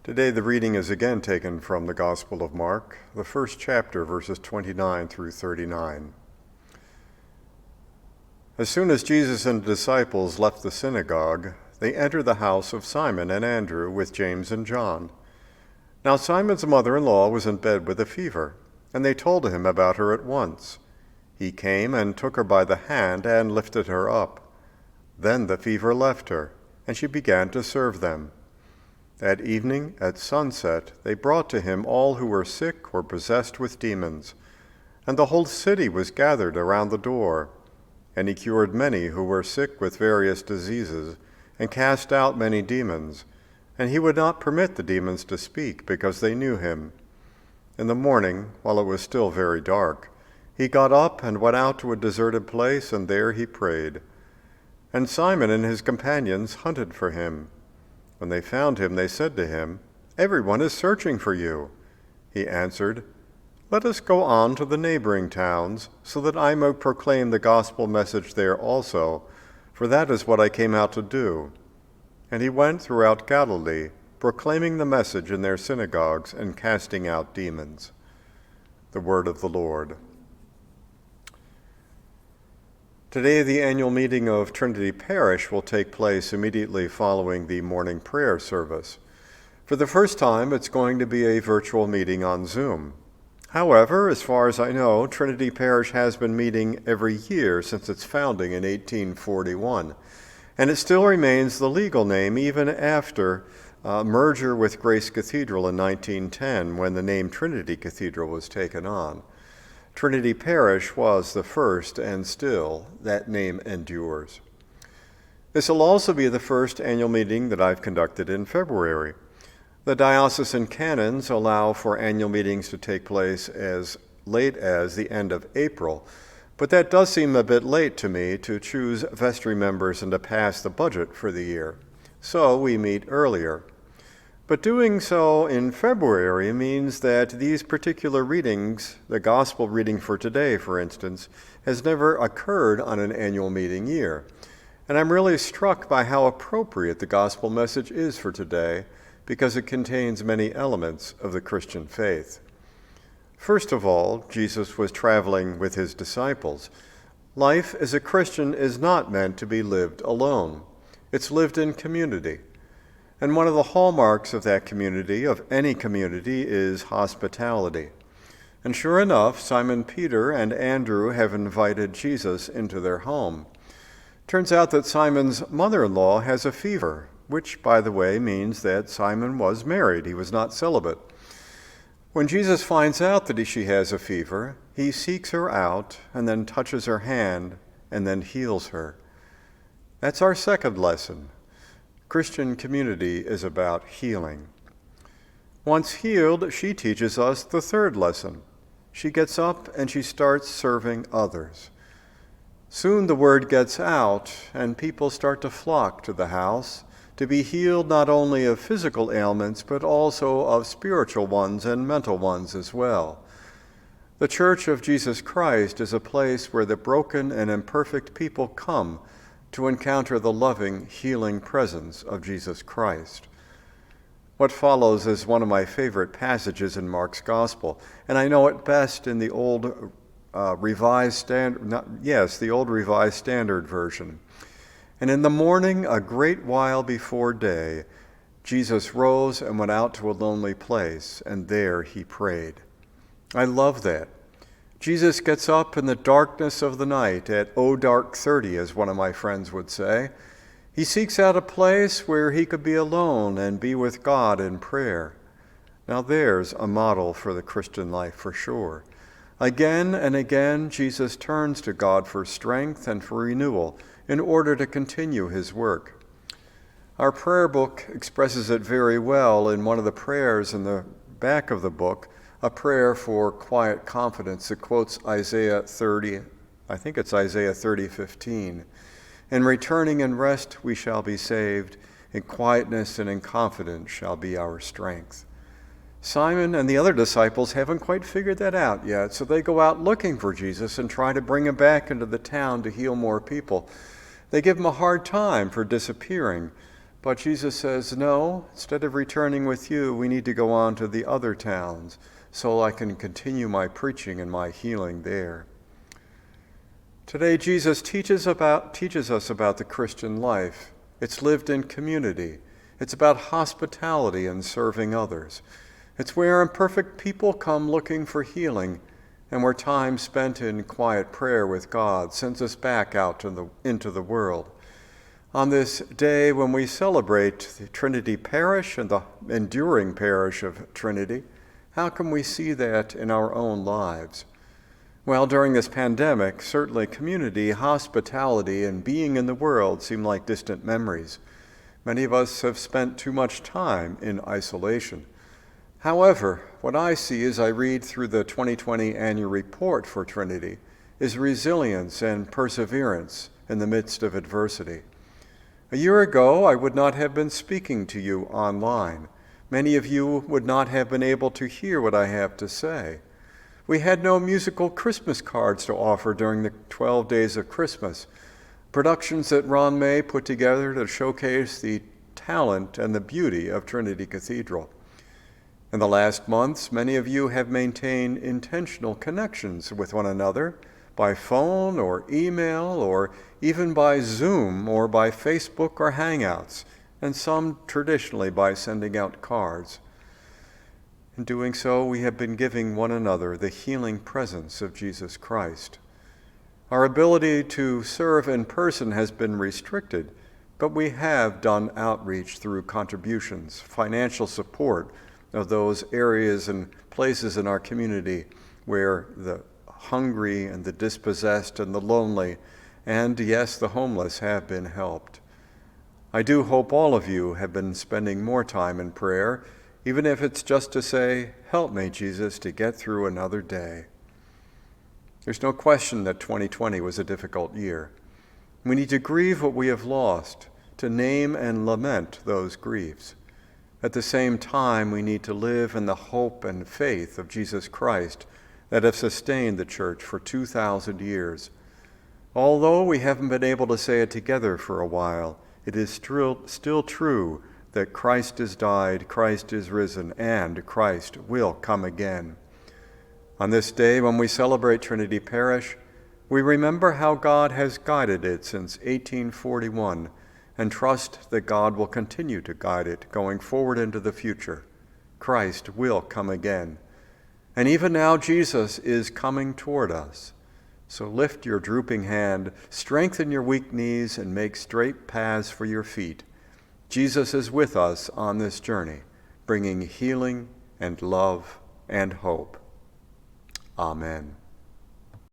Today the reading is again taken from the Gospel of Mark, the first chapter, verses 29 through 39. As soon as Jesus and the disciples left the synagogue, they entered the house of Simon and Andrew with James and John. Now Simon's mother-in-law was in bed with a fever, and they told him about her at once. He came and took her by the hand and lifted her up. Then the fever left her, and she began to serve them. That evening, at sunset, they brought to him all who were sick or possessed with demons, and the whole city was gathered around the door. And he cured many who were sick with various diseases, and cast out many demons, and he would not permit the demons to speak, because they knew him. In the morning, while it was still very dark, he got up and went out to a deserted place, and there he prayed. And Simon and his companions hunted for him. When they found him, they said to him, "Everyone is searching for you." He answered, "Let us go on to the neighboring towns, so that I may proclaim the gospel message there also, for that is what I came out to do." And he went throughout Galilee, proclaiming the message in their synagogues and casting out demons. The word of the Lord. Today, the annual meeting of Trinity Parish will take place immediately following the morning prayer service. For the first time, it's going to be a virtual meeting on Zoom. However, as far as I know, Trinity Parish has been meeting every year since its founding in 1841, and it still remains the legal name even after merger with Grace Cathedral in 1910, when the name Trinity Cathedral was taken on. Trinity Parish was the first, and still that name endures. This will also be the first annual meeting that I've conducted in February. The diocesan canons allow for annual meetings to take place as late as the end of April, but that does seem a bit late to me to choose vestry members and to pass the budget for the year. So we meet earlier. But doing so in February means that these particular readings, the gospel reading for today, for instance, has never occurred on an annual meeting year. And I'm really struck by how appropriate the gospel message is for today, because it contains many elements of the Christian faith. First of all, Jesus was traveling with his disciples. Life as a Christian is not meant to be lived alone. It's lived in community. And one of the hallmarks of that community, of any community, is hospitality. And sure enough, Simon Peter and Andrew have invited Jesus into their home. Turns out that Simon's mother-in-law has a fever, which, by the way, means that Simon was married. He was not celibate. When Jesus finds out that she has a fever, he seeks her out and then touches her hand and then heals her. That's our second lesson. Christian community is about healing. Once healed, she teaches us the third lesson. She gets up and she starts serving others. Soon the word gets out and people start to flock to the house to be healed not only of physical ailments, but also of spiritual ones and mental ones as well. The Church of Jesus Christ is a place where the broken and imperfect people come to encounter the loving, healing presence of Jesus Christ. What follows is one of my favorite passages in Mark's Gospel, and I know it best in the old Revised Standard Version. "And in the morning, a great while before day, Jesus rose and went out to a lonely place, and there he prayed." I love that. Jesus gets up in the darkness of the night, at dark 30, as one of my friends would say. He seeks out a place where he could be alone and be with God in prayer. Now there's a model for the Christian life for sure. Again and again, Jesus turns to God for strength and for renewal in order to continue his work. Our prayer book expresses it very well in one of the prayers in the back of the book, a prayer for quiet confidence. It quotes Isaiah 30, I think it's Isaiah 30:15. "In returning and rest we shall be saved. In quietness and in confidence shall be our strength." Simon and the other disciples haven't quite figured that out yet, so they go out looking for Jesus and try to bring him back into the town to heal more people. They give him a hard time for disappearing, But Jesus says, no, instead of returning with you, we need to go on to the other towns so I can continue my preaching and my healing there. Today, Jesus teaches us about the Christian life. It's lived in community. It's about hospitality and serving others. It's where imperfect people come looking for healing, and where time spent in quiet prayer with God sends us back out into the world. On this day when we celebrate the Trinity Parish and the Enduring Parish of Trinity, how can we see that in our own lives? Well, during this pandemic, certainly community, hospitality, and being in the world seem like distant memories. Many of us have spent too much time in isolation. However, what I see as I read through the 2020 annual report for Trinity is resilience and perseverance in the midst of adversity. A year ago, I would not have been speaking to you online. Many of you would not have been able to hear what I have to say. We had no musical Christmas cards to offer during the 12 days of Christmas, productions that Ron May put together to showcase the talent and the beauty of Trinity Cathedral. In the last months, many of you have maintained intentional connections with one another by phone or email or even by Zoom or by Facebook or Hangouts, and some traditionally by sending out cards. In doing so, we have been giving one another the healing presence of Jesus Christ. Our ability to serve in person has been restricted, but we have done outreach through contributions, financial support of those areas and places in our community where the hungry and the dispossessed and the lonely, and yes, the homeless have been helped. I do hope all of you have been spending more time in prayer, even if it's just to say, help me, Jesus, to get through another day. There's no question that 2020 was a difficult year. We need to grieve what we have lost, to name and lament those griefs. At the same time, we need to live in the hope and faith of Jesus Christ that have sustained the church for 2,000 years. Although we haven't been able to say it together for a while, it is still true that Christ has died, Christ is risen, and Christ will come again. On this day, when we celebrate Trinity Parish, we remember how God has guided it since 1841 and trust that God will continue to guide it going forward into the future. Christ will come again. And even now, Jesus is coming toward us. So lift your drooping hand, strengthen your weak knees, and make straight paths for your feet. Jesus is with us on this journey, bringing healing and love and hope. Amen.